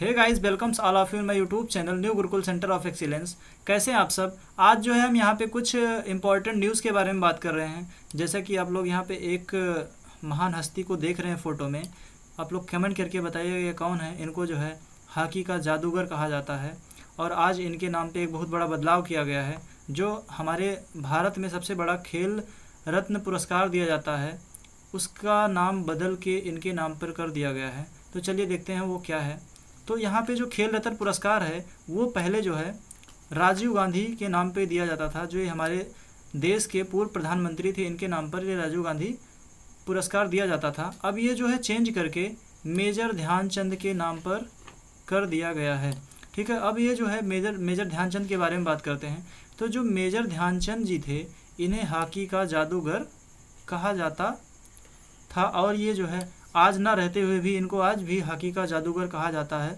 Hey guys, welcomes all of you in my YouTube channel new Gurukul centre of excellence. कैसे हैं आप सब। आज जो है हम यहाँ पे कुछ इंपॉर्टेंट न्यूज़ के बारे में बात कर रहे हैं। जैसा कि आप लोग यहाँ पे एक महान हस्ती को देख रहे हैं फ़ोटो में। आप लोग कमेंट करके बताइएगा ये कौन है। इनको जो है हॉकी का जादूगर कहा जाता है और आज इनके नाम पे एक बहुत बड़ा बदलाव किया गया है। जो हमारे भारत में सबसे बड़ा खेल रत्न पुरस्कार दिया जाता है उसका नाम बदल के इनके नाम पर कर दिया गया है। तो चलिए देखते हैं वो क्या है। तो यहाँ पे जो खेल रत्न पुरस्कार है वो पहले जो है राजीव गांधी के नाम पे दिया जाता था। जो ये हमारे देश के पूर्व प्रधानमंत्री थे, इनके नाम पर ये राजीव गांधी पुरस्कार दिया जाता था। अब ये जो है चेंज करके मेजर ध्यानचंद के नाम पर कर दिया गया है। ठीक है, अब ये जो है मेजर ध्यानचंद के बारे में बात करते हैं। तो जो मेजर ध्यानचंद जी थे इन्हें हॉकी का जादूगर कहा जाता था और ये जो है आज ना रहते हुए भी इनको आज भी हॉकी का जादूगर कहा जाता है।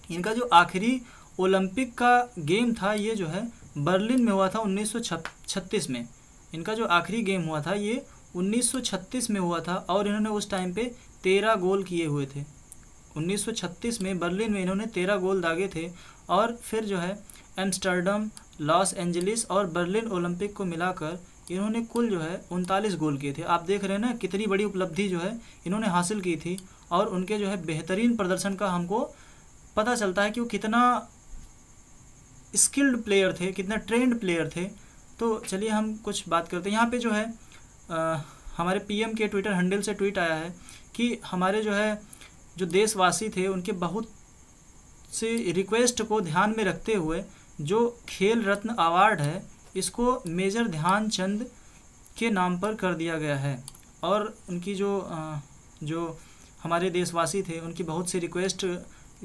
इनका जो आखिरी ओलंपिक का गेम था ये जो है बर्लिन में हुआ था 1936 में। इनका जो आखिरी गेम हुआ था ये 1936 में हुआ था और इन्होंने उस टाइम पे 13 गोल किए हुए थे। 1936 में बर्लिन में इन्होंने 13 गोल दागे थे और फिर जो है एम्स्टर्डम, लॉस एंजलिस और बर्लिन ओलंपिक को मिलाकर इन्होंने कुल जो है 39 गोल किए थे। आप देख रहे हैं ना कितनी बड़ी उपलब्धि जो है इन्होंने हासिल की थी और उनके जो है बेहतरीन प्रदर्शन का हमको पता चलता है कि वो कितना स्किल्ड प्लेयर थे, कितना ट्रेंड प्लेयर थे। तो चलिए हम कुछ बात करते हैं। यहाँ पे जो है हमारे पीएम के ट्विटर हैंडल से ट्वीट आया है कि हमारे जो है जो देशवासी थे उनके बहुत से रिक्वेस्ट को ध्यान में रखते हुए जो खेल रत्न अवार्ड है इसको मेजर ध्यानचंद के नाम पर कर दिया गया है। और उनकी जो हमारे देशवासी थे उनकी बहुत सी रिक्वेस्ट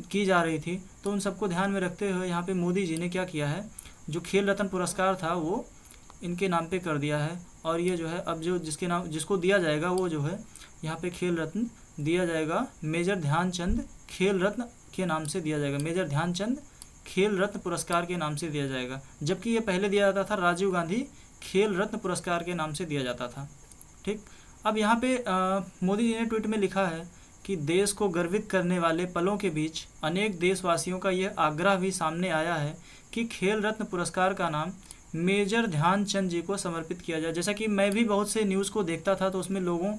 की जा रही थी, तो उन सबको ध्यान में रखते हुए यहाँ पे मोदी जी ने क्या किया है, जो खेल रत्न पुरस्कार था वो इनके नाम पे कर दिया है। और ये जो है अब जो जिसको दिया जाएगा वो जो है यहाँ पे खेल रत्न दिया जाएगा, मेजर ध्यानचंद खेल रत्न के नाम से दिया जाएगा। मेजर ध्यानचंद खेल रत्न पुरस्कार के नाम से दिया जाएगा, जबकि ये पहले दिया जाता था राजीव गांधी खेल रत्न पुरस्कार के नाम से दिया जाता था। ठीक, अब यहाँ पे मोदी जी ने ट्वीट में लिखा है कि देश को गर्वित करने वाले पलों के बीच अनेक देशवासियों का यह आग्रह भी सामने आया है कि खेल रत्न पुरस्कार का नाम मेजर ध्यानचंद जी को समर्पित किया जाए। जैसा कि मैं भी बहुत से न्यूज़ को देखता था तो उसमें लोगों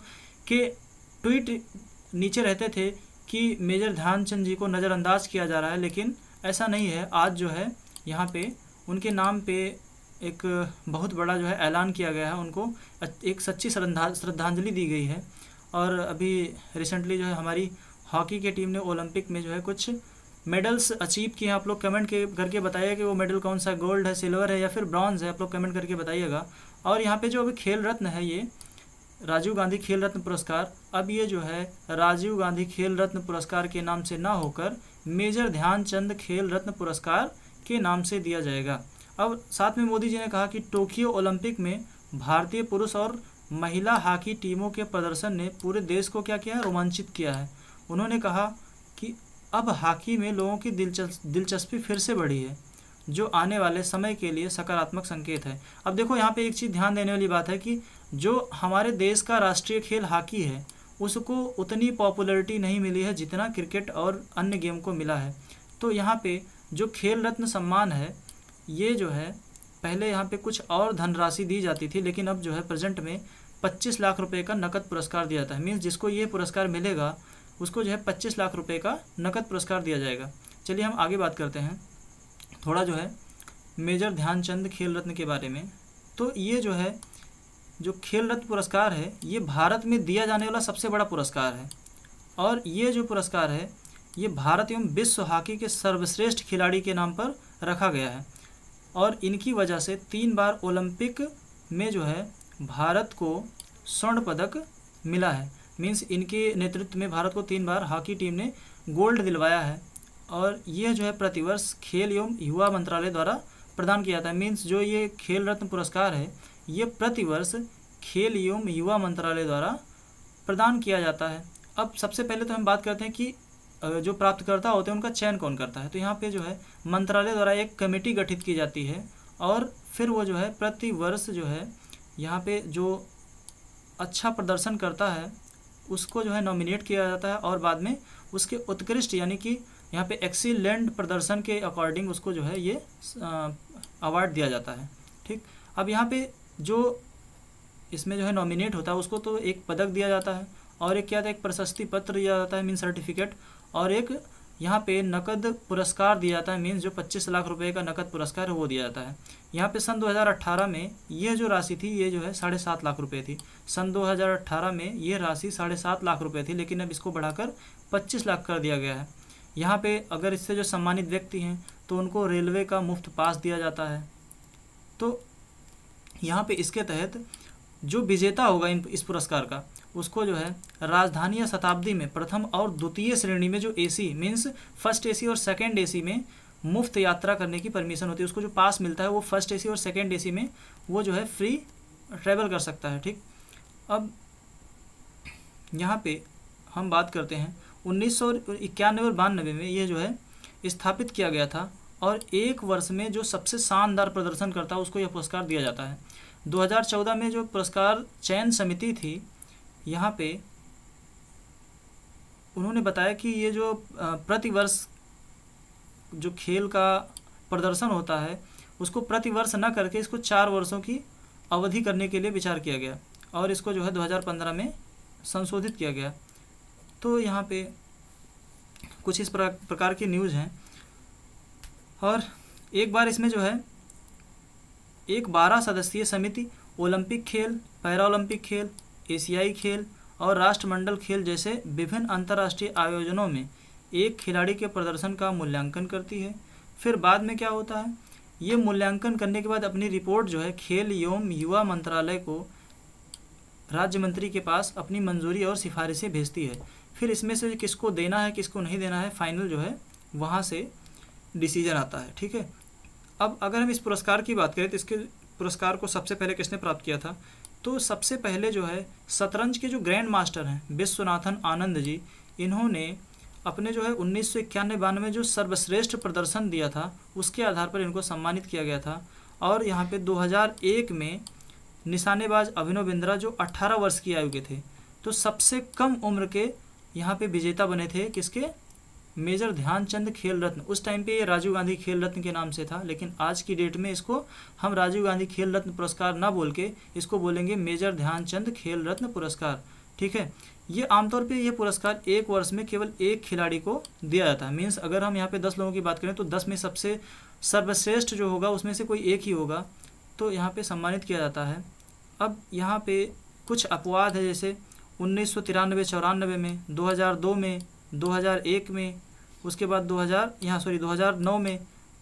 के ट्वीट नीचे रहते थे कि मेजर ध्यानचंद जी को नज़रअंदाज किया जा रहा है, लेकिन ऐसा नहीं है। आज जो है यहाँ पे उनके नाम पे एक बहुत बड़ा जो है ऐलान किया गया है, उनको एक सच्ची श्रद्धांजलि दी गई है। और अभी रिसेंटली जो है हमारी हॉकी की टीम ने ओलंपिक में जो है कुछ मेडल्स अचीव किए हैं। आप लोग कमेंट करके बताइए कि वो मेडल कौन सा, गोल्ड है, सिल्वर है या फिर ब्रॉन्ज है। आप लोग कमेंट करके बताइएगा। और यहाँ पे जो अभी खेल रत्न है ये राजीव गांधी खेल रत्न पुरस्कार, अब ये जो है राजीव गांधी खेल रत्न पुरस्कार के नाम से ना होकर मेजर ध्यानचंद खेल रत्न पुरस्कार के नाम से दिया जाएगा। अब साथ में मोदी जी ने कहा कि टोक्यो ओलंपिक में भारतीय पुरुष और महिला हॉकी टीमों के प्रदर्शन ने पूरे देश को क्या किया है, रोमांचित किया है। उन्होंने कहा कि अब हॉकी में लोगों की दिलचस्पी फिर से बढ़ी है, जो आने वाले समय के लिए सकारात्मक संकेत है। अब देखो यहाँ पे एक चीज़ ध्यान देने वाली बात है कि जो हमारे देश का राष्ट्रीय खेल हॉकी है उसको उतनी पॉपुलैरिटी नहीं मिली है जितना क्रिकेट और अन्य गेम को मिला है। तो यहाँ पे जो खेल रत्न सम्मान है ये जो है पहले यहाँ पे कुछ और धनराशि दी जाती थी, लेकिन अब जो है प्रेजेंट में 25 लाख रुपए का नकद पुरस्कार दिया जाता है। मीन्स जिसको ये पुरस्कार मिलेगा उसको जो है 25 लाख रुपए का नकद पुरस्कार दिया जाएगा। चलिए हम आगे बात करते हैं थोड़ा जो है मेजर ध्यानचंद खेल रत्न के बारे में। तो ये जो है जो खेल रत्न पुरस्कार है ये भारत में दिया जाने वाला सबसे बड़ा पुरस्कार है और ये जो पुरस्कार है ये भारत एवं विश्व हॉकी के सर्वश्रेष्ठ खिलाड़ी के नाम पर रखा गया है। और इनकी वजह से 3 बार ओलंपिक में जो है भारत को स्वर्ण पदक मिला है। मीन्स इनके नेतृत्व में भारत को 3 बार हॉकी टीम ने गोल्ड दिलवाया है। और यह जो है प्रतिवर्ष खेल एवं युवा मंत्रालय द्वारा प्रदान किया जाता है। मीन्स जो ये खेल रत्न पुरस्कार है ये प्रतिवर्ष खेल एवं युवा मंत्रालय द्वारा प्रदान किया जाता है। अब सबसे पहले तो हम बात करते हैं कि जो प्राप्तकर्ता होते हैं उनका चयन कौन करता है। तो यहाँ पे जो है मंत्रालय द्वारा एक कमेटी गठित की जाती है और फिर वो जो है प्रति वर्ष जो है यहाँ पे जो अच्छा प्रदर्शन करता है उसको जो है नॉमिनेट किया जाता है और बाद में उसके उत्कृष्ट यानी कि यहाँ पे एक्सीलेंट प्रदर्शन के अकॉर्डिंग उसको जो है ये अवार्ड दिया जाता है। ठीक, अब यहाँ पे जो इसमें जो है नॉमिनेट होता है उसको तो एक पदक दिया जाता है और एक क्या था, एक प्रशस्ति पत्र दिया जाता है मीन सर्टिफिकेट, और एक यहाँ पे नकद पुरस्कार दिया जाता है मीन्स जो 25 लाख रुपए का नकद पुरस्कार है वो दिया जाता है। यहाँ पे सन 2018 में ये जो राशि थी ये जो है 7.5 लाख रुपए थी। सन 2018 में ये राशि 7.5 लाख रुपए थी, लेकिन अब इसको बढ़ाकर 25 लाख कर दिया गया है। यहाँ पे अगर इससे जो सम्मानित व्यक्ति हैं तो उनको रेलवे का मुफ्त पास दिया जाता है। तो यहाँ पे इसके तहत जो विजेता होगा इस पुरस्कार का उसको जो है राजधानी या शताब्दी में प्रथम और द्वितीय श्रेणी में जो एसी मीन्स फर्स्ट एसी और सेकंड एसी में मुफ्त यात्रा करने की परमिशन होती है। उसको जो पास मिलता है वो फर्स्ट एसी और सेकंड एसी में वो जो है फ्री ट्रैवल कर सकता है। ठीक, अब यहाँ पे हम बात करते हैं 1991 और 92 में ये जो है स्थापित किया गया था और एक वर्ष में जो सबसे शानदार प्रदर्शन करता है उसको यह पुरस्कार दिया जाता है। 2014 में जो पुरस्कार चयन समिति थी यहाँ पे उन्होंने बताया कि ये जो प्रतिवर्ष जो खेल का प्रदर्शन होता है उसको प्रतिवर्ष न करके इसको 4 वर्षों की अवधि करने के लिए विचार किया गया और इसको जो है 2015 में संशोधित किया गया। तो यहाँ पे कुछ इस प्रकार की न्यूज़ हैं। और एक बार इसमें जो है एक 12 सदस्यीय समिति ओलंपिक खेल, पैरा ओलंपिक खेल, एशियाई खेल और राष्ट्रमंडल खेल जैसे विभिन्न अंतर्राष्ट्रीय आयोजनों में एक खिलाड़ी के प्रदर्शन का मूल्यांकन करती है। फिर बाद में क्या होता है, ये मूल्यांकन करने के बाद अपनी रिपोर्ट जो है खेल एवं युवा मंत्रालय को राज्य मंत्री के पास अपनी मंजूरी और सिफारिशें भेजती है। फिर इसमें से किसको देना है किसको नहीं देना है फाइनल जो है वहाँ से डिसीजन आता है। ठीक है, अब अगर हम इस पुरस्कार की बात करें तो इसके पुरस्कार को सबसे पहले किसने प्राप्त किया था, तो सबसे पहले जो है शतरंज के जो ग्रैंड मास्टर हैं विश्वनाथन आनंद जी, इन्होंने अपने जो है 1991-92 में जो सर्वश्रेष्ठ प्रदर्शन दिया था उसके आधार पर इनको सम्मानित किया गया था। और यहाँ पे 2001 में निशानेबाज अभिनव बिंद्रा जो 18 वर्ष की आयु के थे, तो सबसे कम उम्र के यहाँ पे विजेता बने थे किसके, मेजर ध्यानचंद खेल रत्न। उस टाइम पे ये राजीव गांधी खेल रत्न के नाम से था, लेकिन आज की डेट में इसको हम राजीव गांधी खेल रत्न पुरस्कार ना बोल के इसको बोलेंगे मेजर ध्यानचंद खेल रत्न पुरस्कार। ठीक है, ये आमतौर पे ये पुरस्कार एक वर्ष में केवल एक खिलाड़ी को दिया जाता है। मीन्स अगर हम यहाँ पे 10 लोगों की बात करें तो 10 में सबसे सर्वश्रेष्ठ जो होगा उसमें से कोई एक ही होगा, तो यहाँ पे सम्मानित किया जाता है। अब यहाँ पे कुछ अपवाद है, जैसे 1993-94 में, 2002 में, 2001 में, उसके बाद 2009 में,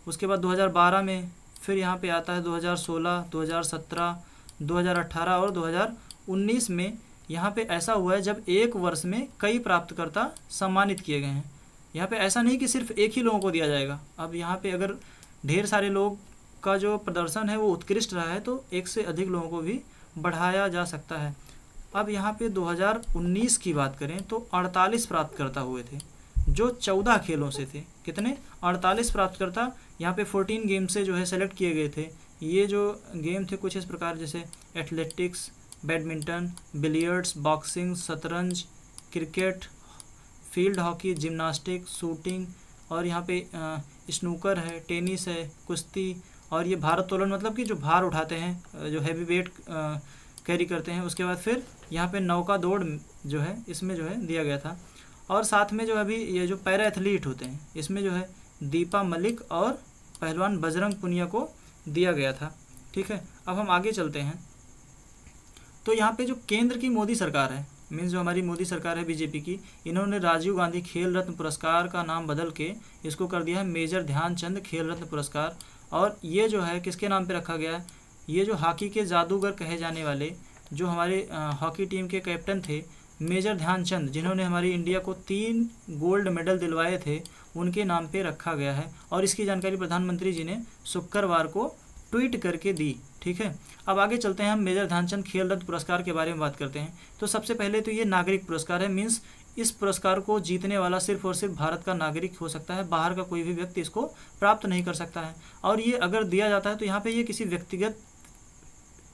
उसके बाद 2012 में, फिर यहाँ पे आता है 2016, 2017, 2018 और 2019 में। यहाँ पे ऐसा हुआ है जब एक वर्ष में कई प्राप्तकर्ता सम्मानित किए गए हैं। यहाँ पे ऐसा नहीं कि सिर्फ एक ही लोगों को दिया जाएगा। अब यहाँ पे अगर ढेर सारे लोग का जो प्रदर्शन है वो उत्कृष्ट रहा है तो एक से अधिक लोगों को भी बढ़ाया जा सकता है। अब यहाँ पे 2019 की बात करें तो 48 प्राप्तकर्ता हुए थे जो 14 खेलों से थे। कितने, 48 प्राप्तकर्ता यहाँ पे 14 गेम से जो है सेलेक्ट किए गए थे। ये जो गेम थे कुछ इस प्रकार, जैसे एथलेटिक्स, बैडमिंटन, बिलियर्ड्स, बॉक्सिंग, शतरंज, cricket, field hockey, gymnastic, shooting और यहाँ पे स्नूकर है, टेनिस है, कुश्ती और ये भारोत्तोलन मतलब कि जो भार उठाते हैं, जो हैवी वेट कैरी करते हैं। उसके बाद फिर यहाँ पे नौका दौड़ जो है इसमें जो है दिया गया था। और साथ में जो अभी ये जो पैरा एथलीट होते हैं इसमें जो है दीपा मलिक और पहलवान बजरंग पुनिया को दिया गया था। ठीक है, अब हम आगे चलते हैं। तो यहाँ पे जो केंद्र की मोदी सरकार है, मीन्स जो हमारी मोदी सरकार है बीजेपी की, इन्होंने राजीव गांधी खेल रत्न पुरस्कार का नाम बदल के इसको कर दिया है मेजर ध्यानचंद खेल रत्न पुरस्कार। और ये जो है किसके नाम पे रखा गया है, ये जो हॉकी के जादूगर कहे जाने वाले जो हमारे हॉकी टीम के कैप्टन थे मेजर ध्यानचंद, जिन्होंने हमारी इंडिया को 3 गोल्ड मेडल दिलवाए थे, उनके नाम पे रखा गया है। और इसकी जानकारी प्रधानमंत्री जी ने शुक्रवार को ट्वीट करके दी। ठीक है, अब आगे चलते हैं, हम मेजर ध्यानचंद खेल रत्न पुरस्कार के बारे में बात करते हैं। तो सबसे पहले तो ये नागरिक पुरस्कार है, मीन्स इस पुरस्कार को जीतने वाला सिर्फ और सिर्फ भारत का नागरिक हो सकता है, बाहर का कोई भी व्यक्ति इसको प्राप्त नहीं कर सकता है। और ये अगर दिया जाता है तो यहाँ पे ये किसी व्यक्तिगत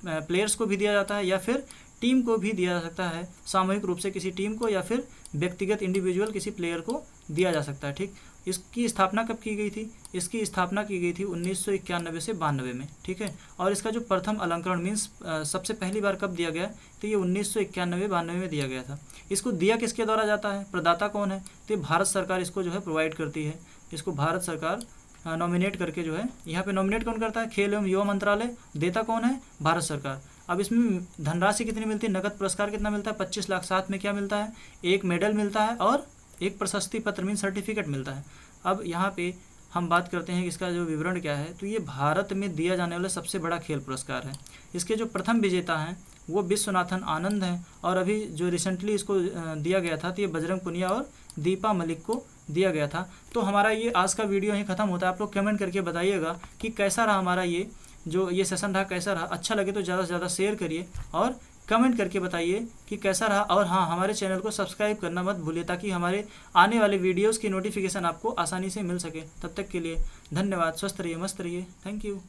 प्लेयर्स को भी दिया जाता है या फिर टीम को भी दिया जा सकता है, सामूहिक रूप से किसी टीम को या फिर व्यक्तिगत इंडिविजुअल किसी प्लेयर को दिया जा सकता है। ठीक, इसकी स्थापना कब की गई थी? इसकी स्थापना की गई थी 1991 से 92 में, ठीक है। और इसका जो प्रथम अलंकरण मीन्स सबसे पहली बार कब दिया गया, तो ये 1991-92 में दिया गया था। इसको दिया किसके द्वारा जाता है, प्रदाता कौन है, तो भारत सरकार इसको जो है प्रोवाइड करती है। इसको भारत सरकार नॉमिनेट करके जो है, यहाँ पे नॉमिनेट कौन करता है, खेल एवं युवा मंत्रालय, देता कौन है, भारत सरकार। अब इसमें धनराशि कितनी मिलती है, नगद पुरस्कार कितना मिलता है, 25 लाख। साथ में क्या मिलता है, एक मेडल मिलता है और एक प्रशस्ति पत्र मीन सर्टिफिकेट मिलता है। अब यहाँ पे हम बात करते हैं कि इसका जो विवरण क्या है, तो ये भारत में दिया जाने वाला सबसे बड़ा खेल पुरस्कार है। इसके जो प्रथम विजेता हैं वो विश्वनाथन आनंद हैं, और अभी जो रिसेंटली इसको दिया गया था तो ये बजरंग पुनिया और दीपा मलिक को दिया गया था। तो हमारा ये आज का वीडियो यहीं ख़त्म होता है। आप लोग कमेंट करके बताइएगा कि कैसा रहा हमारा ये जो ये सेशन रहा, कैसा रहा। अच्छा लगे तो ज़्यादा से ज़्यादा शेयर करिए और कमेंट करके बताइए कि कैसा रहा। और हाँ, हमारे चैनल को सब्सक्राइब करना मत भूलिए ताकि हमारे आने वाले वीडियोज़ की नोटिफिकेशन आपको आसानी से मिल सके। तब तक के लिए धन्यवाद। स्वस्थ रहिए, मस्त रहिए। Thank you.